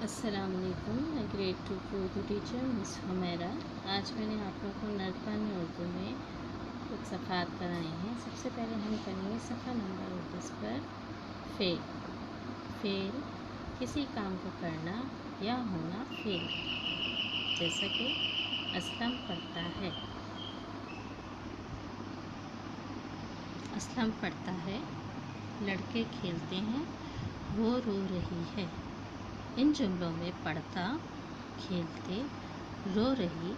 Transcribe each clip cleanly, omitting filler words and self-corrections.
अस्सलाम वालेकुम। मैं ग्रेड 2 की उर्दू टीचर मिस हुमैरा। आज मैंने आप लोगों को नज़्म उर्दू में कुछ सफ़ात कराए हैं। सबसे पहले हम करेंगे सफ़ा नंबर 29 पर फ़ेल। फ़ेल किसी काम को करना या होना फ़ेल, जैसा कि असलम पढ़ता है, असलम पढ़ता है, लड़के खेलते हैं, वो रो रही है। इन जुमलों में पढ़ता, खेलते, रो रही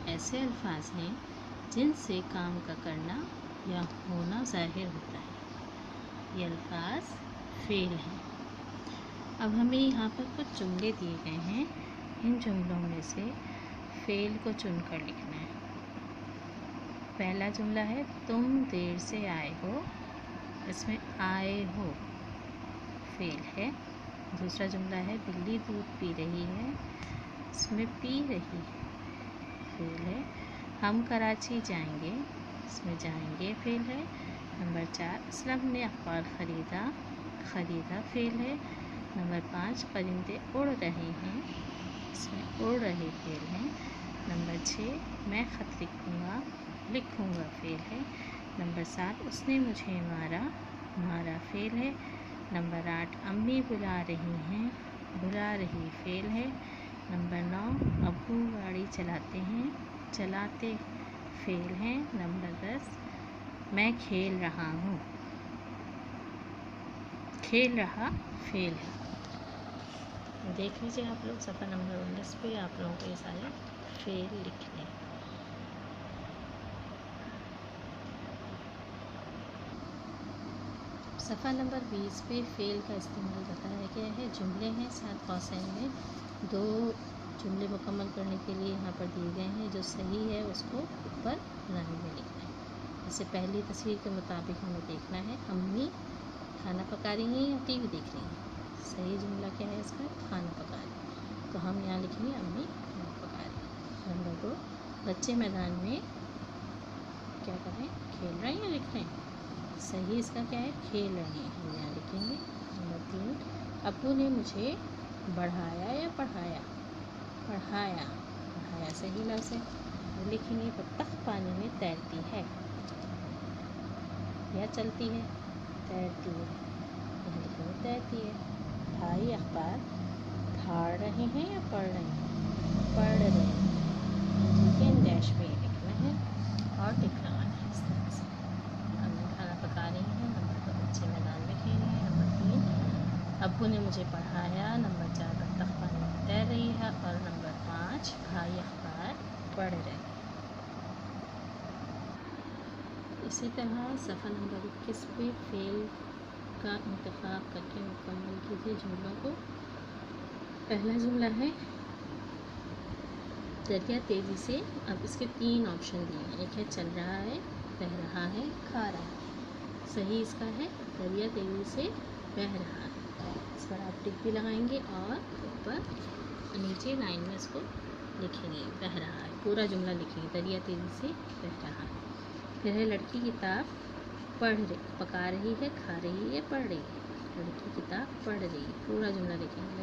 ऐसे अल्फाज हैं जिनसे काम का करना या होना ज़ाहिर होता है। ये अल्फाज फ़ेल हैं। अब हमें यहाँ पर कुछ जुमले दिए गए हैं। इन जुमलों में से फ़ेल को चुनकर लिखना है। पहला जुमला है तुम देर से आए हो। इसमें आए हो फ़ेल है। दूसरा जुमला है बिल्ली दूध पी रही है। इसमें पी रही फ़ेल है। हम कराची जाएंगे। इसमें जाएंगे फ़ेल है। नंबर 4 असलम ने अखबार ख़रीदा। ख़रीदा फ़ेल है। नंबर 5 परिंदे उड़ रहे हैं। इसमें उड़ रहे फ़ेल है। नंबर 6 मैं ख़त लिखूँगा फ़ेल है। नंबर 7 उसने मुझे मारा। मारा फ़ेल है। नंबर 8 अम्मी बुला रही हैं। बुला रही फ़ेल है। नंबर 9 अब्बू गाड़ी चलाते हैं। चलाते फ़ेल है। नंबर 10 मैं खेल रहा हूँ। खेल रहा फ़ेल है। देख लीजिए आप लोग सफ़ा नंबर 19 पे आप लोगों को ये सारे फ़ेल लिखने हैं। सफ़ा नंबर 20 पे फ़ेल का इस्तेमाल बताया गया है। जुमले हैं 7 कौसैन में। 2 जुमले मुकम्मल करने के लिए यहाँ पर दिए गए हैं। जो सही है उसको ऊपर लाइन में लिखना है। जैसे पहली तस्वीर के मुताबिक हमें देखना है अम्मी खाना पका रही हैं या टीवी देख रही हैं। सही जुमला क्या है इसका? खाना पका रही हैं। तो हम यहाँ लिखेंगे अम्मी खाना पका रही हैं। नंबर 2 बच्चे मैदान में क्या कर रहे हैं? खेल रहे हैं या लिख रहे हैं? सही इसका क्या है? खेल रहे हैं। हम यहाँ लिखेंगे। नंबर 3 अब्बू ने मुझे बढ़ाया या पढ़ाया? पढ़ाया। पढ़ाया सही लफ्ज़ है। लिखेंगे बत्तख पानी में तैरती है या चलती है? तैरती है। यहाँ लिखेंगे तैरती है। भाई अखबार फाड़ रहे हैं या पढ़ रहे हैं? पढ़ रहे हैं। ठीक है, डैश में लिखना है और टिक लगाना है इस तरह से। अम्मी खाना पका रही हैं। नंबर 2 बच्चे मैदान में खेल रहे हैं। नंबर 3 अब्बू ने मुझे पढ़ाया। नंबर 4 बत्तख पानी में तैर रही है। और नंबर 5 भाई अखबार पढ़ रहे हैं। इसी तरह सफ़ा नंबर 21 पे फ़ेल का इंतखाब करके मुकम्मल कीजिए जुमलों को। पहला जुमला है दरिया तेज़ी से। अब इसके 3 ऑप्शन दिए हैं। एक है चल रहा है, बह रहा है, खा रहा है। सही इसका है दरिया तेज़ी से बह रहा है। इस पर आप टिक भी लगाएंगे और ऊपर नीचे लाइन में इसको लिखेंगे बह रहा है। पूरा जुमला लिखेंगे दरिया तेज़ी से बह रहा है। फिर है लड़की किताब पका रही है, खा रही है, पढ़ रही है। लड़की किताब पढ़ रही है। पूरा जुमला लिखेंगे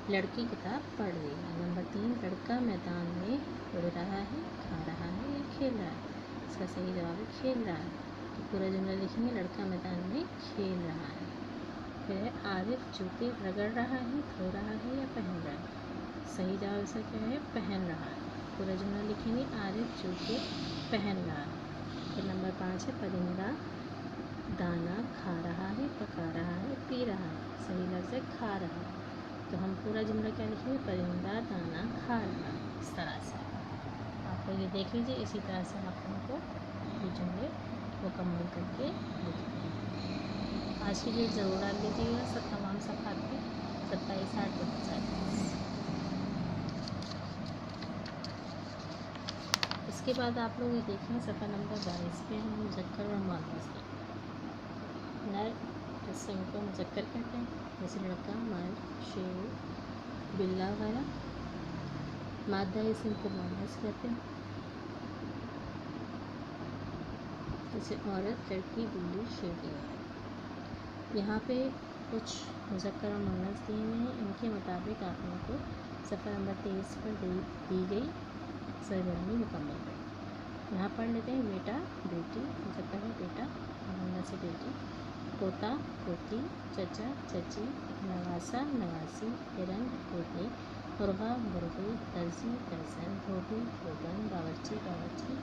लड़की किताब पढ़ रही है। नंबर 3 लड़का मैदान में उड़ रहा है, खा रहा है या खेल रहा है? इसका सही जवाब है खेल रहा है। तो पूरा जुमला लिखेंगे लड़का मैदान में खेल रहा है। फिर है आरिफ जूते रगड़ रहा है, धो रहा है या पहन रहा है? सही जवाब इसका क्या है? पहन रहा है। पूरा जुमला लिखेंगे आरिफ जूते पहन रहा है। फिर नंबर 5 है परिंदा दाना खा रहा है, पका रहा है, पी रहा है। सही लफ्ज़ है खा रहा है। तो हम पूरा जुमला क्या लिखेंगे? परिंदा दाना खा रहा है। इस तरह से आप लोग ये देख लीजिए। इसी तरह से आप लोगों को ये जुमले मुकम्मल करके लिखने हैं। आज की डेट ज़रूर डाल लीजिएगा सब तमाम सफ़ात पे 27/8/2027। इसके बाद आप लोग ये देखें सफ़ा नंबर 22 पे हम मुज़क्कर और मुअन्नस नर जिससे उनको मुज़क्कर कहते हैं, जैसे लड़का, मर्द, शेर, बिल्ला वगैरह। मादा इसम को मुअन्नस कहते हैं, जैसे औरत, लड़की, बिल्ली, शेर वगैरह। यहाँ पे कुछ मुज़क्कर और मुअन्नस दिए हुए हैं। इनके मुताबिक मुताबिक आप लोगों को सफ़र नंबर 23 पर दी गई सरगर्मी मुकम्मल करें। यहाँ पढ़ लेते हैं बेटा बेटी, मुज़क्कर है बेटा, मुअन्नस है बेटी, पोता पोती, चचा चची, नवासा नवासी, हिरन हिरनी, मुर्गा मुर्गी, दर्जी दर्जन, धोबी धोबन, बावर्ची बावर्ची,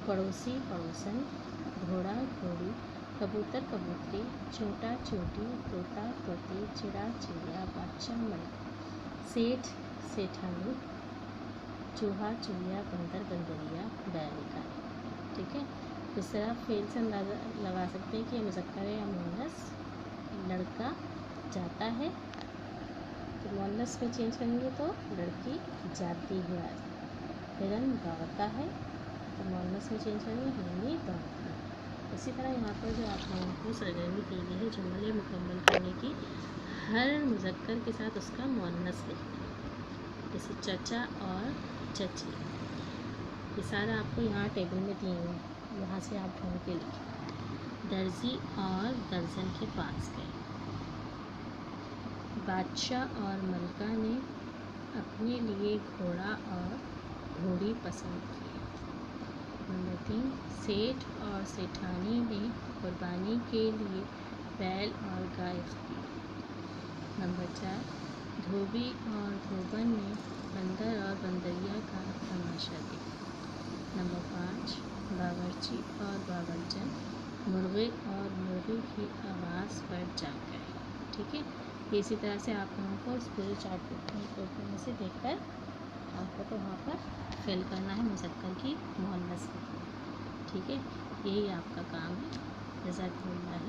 पड़ोसी पड़ोसन, घोड़ा घोड़ी, कबूतर कबूतरी, छोटा छोटी, तोता तोती, चिड़ा चिड़िया, बादशाह मलिक, सेठ सेठानी, चूहा चूहिया, बंदर बंदरिया, बैल गाय। ठीक है, इस तरह फेल से अंदाज़ा लगा सकते हैं कि मुज़क्कर या मुअन्नस। लड़का जाता है तो मुअन्नस में चेंज करेंगे तो लड़की जाती है आज। हिरन दौड़ता है तो मुअन्नस में चेंज करेंगे हिरनी दौड़ती है। इसी तरह यहाँ पर जो आप लोगों को सरगर्मी दी गई है जुमले मुकम्मल करने की, हर मुज़क्कर के साथ उसका मुअन्नस लिखना है। जैसे चचा और चची, ये सारा आपको यहाँ टेबल में दिए हुए हैं, यहाँ से आप ढूंढ के लिखें। दर्जी और दर्जन के पास गए। बादशाह और मलिका ने अपने लिए घोड़ा और घोड़ी पसंद की। नंबर 3, सेठ और सेठानी ने कुर्बानी के लिए बैल और गाय खरीदी। नंबर 4, धोबी और धोबन ने बंदर और बंदरिया का तमाशा देखा। नंबर 5, बावर्ची और बावर्चन मुर्गे और मुर्गी की आवाज़ पर जाग गए। ठीक है, इसी तरह से आप लोगों को इस पूरे चार्ट पेपर में से देखकर आपको तो वहाँ पर फिल करना है मुज़क्कर की मुअन्नस। ठीक है, यही आपका काम है। जज़ाकल्लाह।